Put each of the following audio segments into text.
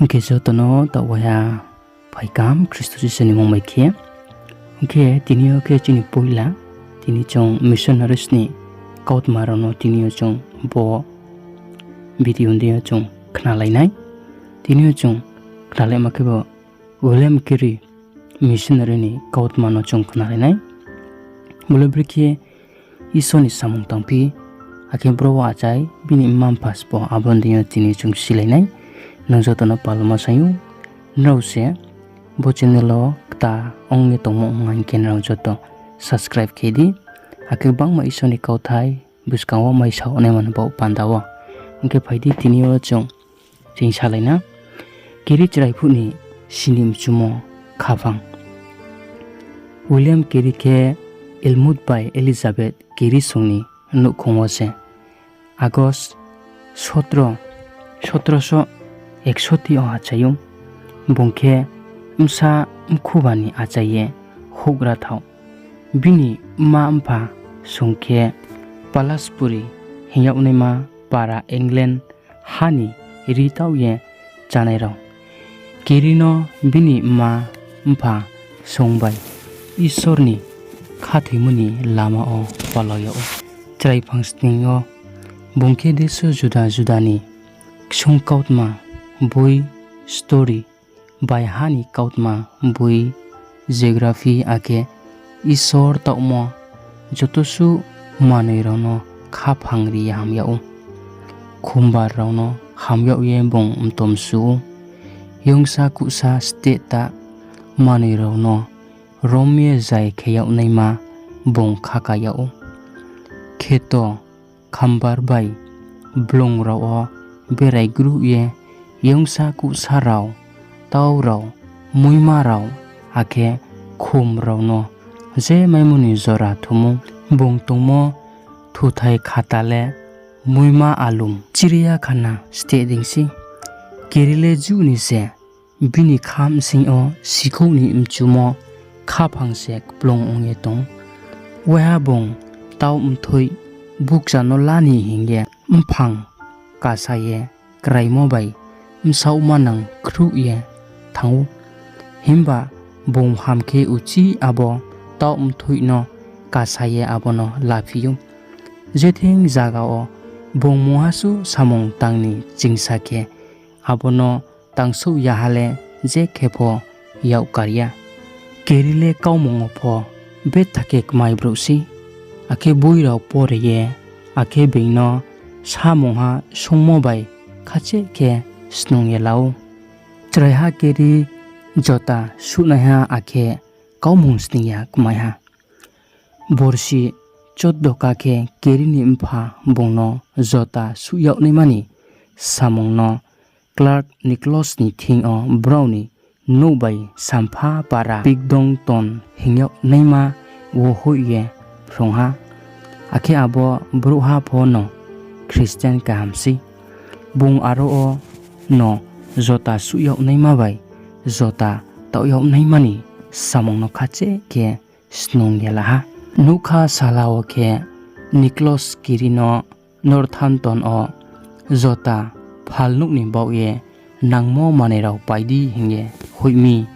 Ungke jotono ta waya Phai kam Kristus Jesu ni mong mai khe. Ungke tinio ke chini poila tini chong missionaries ni kaut marono tinio chong bo video dia chong khna lainai tinio chong khna lai makebo William Carey missionary ni kaut mano chong khna lainai mulebrike isoni samung tangpi ake bro wa chai bini mam paspo abon dia tini chong silainai nangjotono palma sayu nause bo channel ta ongni tongmo ngai kenrang joto subscribe kedi ake bangma isoni kauthai buskawo mai sa one man bo pandawo ungke phaidi tinio chong jing salaina kiri chrai phuni sinim chumo khafang William Carey ke ilmud by Elizabeth Carey songni nu khongose August 1761 achayung bongke msa mkhubani achaye hogra thau bini ma ampa songke palaspuri hinyaunema para England hani ritau ye chanai rao kirino bini ma ampa songbai isorni khathimuni lama o palayo chrai phangsningo bongke deso juda judani songkautma boi story by hani kautma boi geography ake isor taumo jotosu manei rano khaphangri hamyau khumbar rano hamyau ye bong umtomsu yongsa kusa state ta manei rano romye jai kheyau neima bong khakayau kheto khambar bai blong rao berai gru ye yongsa kusa rao tau rao muima rao ake khum rao no je maimuni jora thumu bong tongmo thuthai khatale muima alum chiria khana stedingsi kerile juni se bini kham sing o sikoni imchumo khaphangse plong onge tong wa bong tau umthoi bukja no lani hinge mphang kasaye kraimo bai msauma nang khru ye thangu himba bong hamke uchi abo tau umthoi no kasaye abono lafiyu jething jaga o bong mohasu samong tangni chingsake abono tangsu yahale je khepo yau karya kerile kaumong pho bethake kmai brosi ake boirao pore ye ake beino samongha songmo bai khache ke snong ye lau traiha keri jota sunaha ake kaumong sniya kmaiha borsi 14 ka ke kerini impha bongno jota suyau ni mani samongno Clark Nicholas ni thing o browni no bai sampha para bigdong ton hingyau neima wo hoye phrongha ake abo bruha phono Christian kahamsi bung aro o no jota suyau neima bai jota tauyau neimani samongno khache ke snong yalaha nukha salao ke Nicholas Kirino Northampton o jota phalnukni bauye nangmo manerau paidi hinge hoimi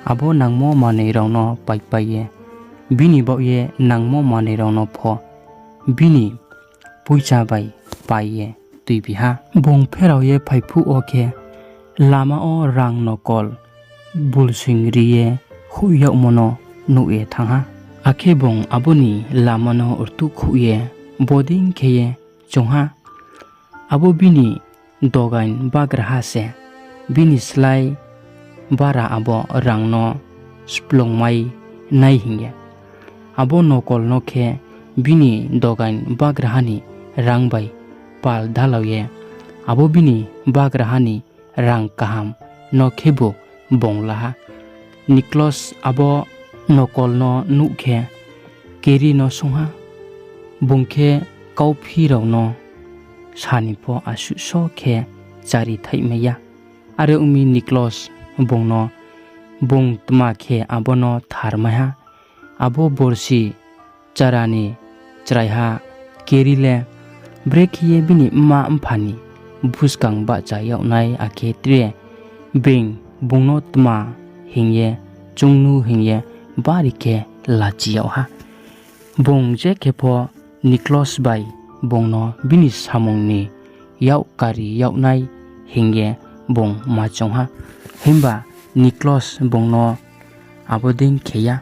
abo nangmo manerau no paipaye bini bauye nangmo manerau no pho bini puicha bai paiye tuibiha bong pherau ye phaipu oke lama o rang no kol bulsingriye huyau mono nuye thangha ake bong aboni lama no urtu khuye boding kheye chongha abo bini dogain bagraha se bini slai bara abo rangno splong mai nai hinge abo nokol nokhe bini dogain bagrahani rangbai pal dhalauye abo bini bagrahani rang kaham nokhebo bonglaha Nicholas abo nokol no nukhe keri no songha bongkhe kauphi rau no sanipo asu so khe chari thaimeya are umi Nicholas bongno bong tma khe abono tharmaha abo borsi charani chraiha kerile brekhiye bini ma amphani buskang ba cha yaunai ake tre bing bungno tma hingye chungnu hingye bari ke lachiyaw ha bong je kepo Niklos bai bongno bini samungni yaw kari yawnai hingye bong machong ha himba Niklos bongno aboding keya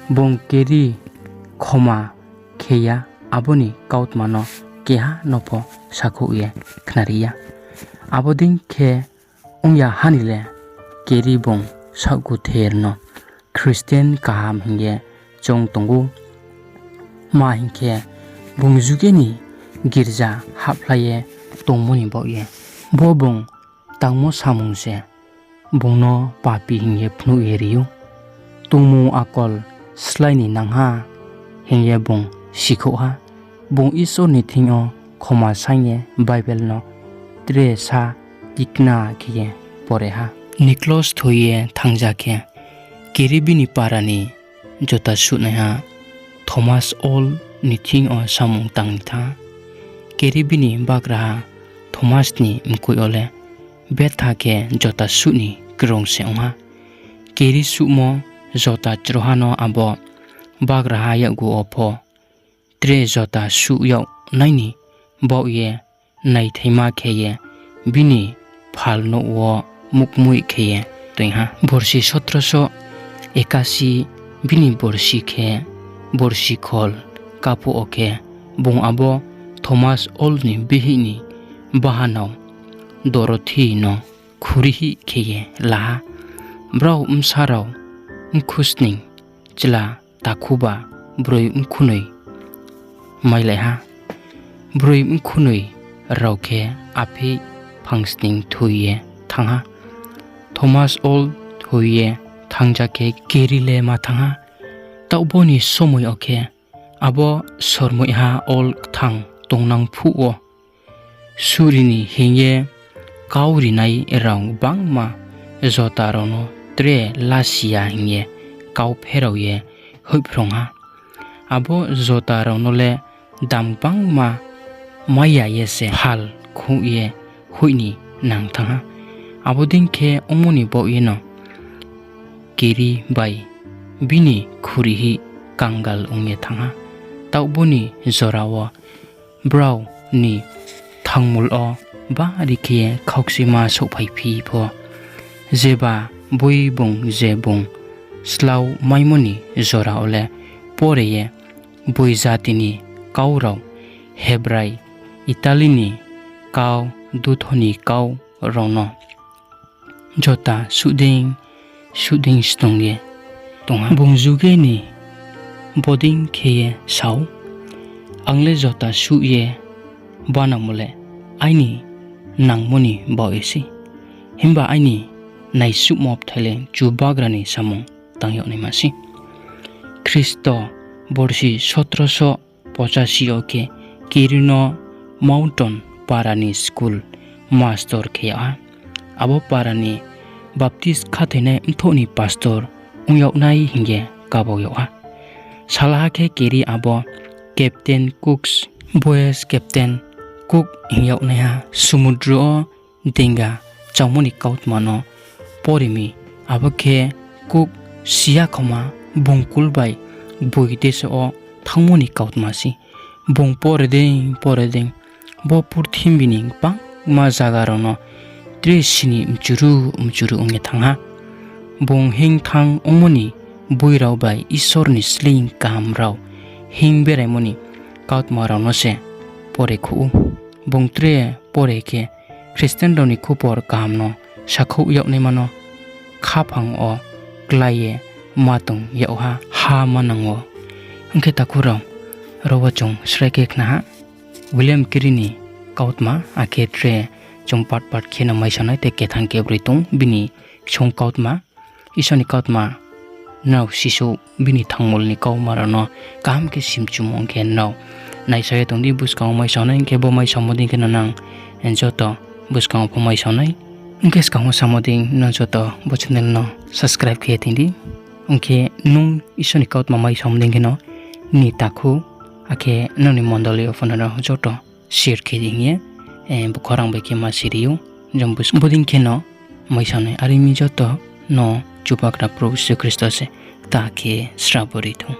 bong keri khoma keya aboni kautmano keha nopo sakhu ye knariya aboding ke ongya hanile keri bong sakhu therno Christian kaham hingye chong tongu ma hingke bungjugeni girja haplaye tongmoni boye bobong tangmo samungse bongno papi hingye phnu eriyu tungmu akol slaini nangha hingye bong sikho ha bong iso ni thingo khoma sangye bible no tre sa tikna kiye pore ha Niklos thoye thangja ke kiribini parani jota sune ha Thomas Ol nithing o samung tang tha keribini bagra Thomas ni mkoi ole betha ke jota suni krong se ha keri sumo jota chrohano abo bagra ya gu opho tre jota su yaw naini bo ye nai theima kheye bini phal no wo mukmui kheye toiha borsi 1781 bini borsi khe borsi khol kapu oke bong abo Thomas Olni bihini bahanaw Dorothy no khurihi kheye la brau umsaraw umkhusning chila takhuba broi umkhunoi mailai ha broi umkhunoi rauke api phangsning thuye thanga Thomas Ol thuye thangjake kerile ma thanga tauboni somoi oke abo sormoi ha ol thang tongnang phu o surini hingye kauri nai rang bangma jota rono tre lasia hingye kau pherau ye hoiprong ha abo jota rono le dam bangma maya ye se hal khu ye huini nang thanga abo dingkhe omoni bo yeno keri bai bini khurihi kangal ungye thanga tauboni zorawo brau ni thangmul o ba rikhe khoksima sophai phi pho jeba boi bong je bong slaw maimoni zora ole pore ye boi zatini kaurau hebrai italini kaw duthoni kaw rono jota suding stongye tonga bongjuge ni boding kheye saw angle jota suye banamule aini nangmoni boisi himba aini naisu mop thale chubagrani samung tangyo ni masi Kristo borsi 1785 oke kirino mountain parani school master khya abo parani baptist khathene thoni pastor ungyok nai hinge kaboyo a salah ke keri abo captain cooks boys captain cook hingyok na sumudro denga chamoni kaut mano porimi abakhe cook sia khoma bongkul bai boite so thangmoni kaut masi bong poredeng bo purthim bining pa ma jaga rono tresini mchuru unge thanga bong hing thang omoni boirau bai isorni sling kamrau hing beraimoni kaut marau no se pore khu bong tre pore ke Christian doni khupor kamno sakhu yakne mano khaphang o klaye matung yauha ha manango angke takurau rawachong sreke khna William Kirini kautma ake tre chongpat pat khena maisanai te kethang ke britung bini chong kautma isoni kautma naw sisu bini thangmol ni kaw marano kam ke simchumong ke naw naisaya tongdi buskang maisanai ke bo maisamoding ke nanang enjoto buskang po maisanai ungke skang samoding na joto bo channel no subscribe ke tindi ungke nung isoni kautma maisamoding ke no ni takhu ake noni mondoli ofonara joto share ke dingye bukorang beke ma siriu jambus boding ke no मैसाने आरिमी जत न चुपाक्रा प्रभु श्री ख्रिस्ट से ताके श्राबरी थू।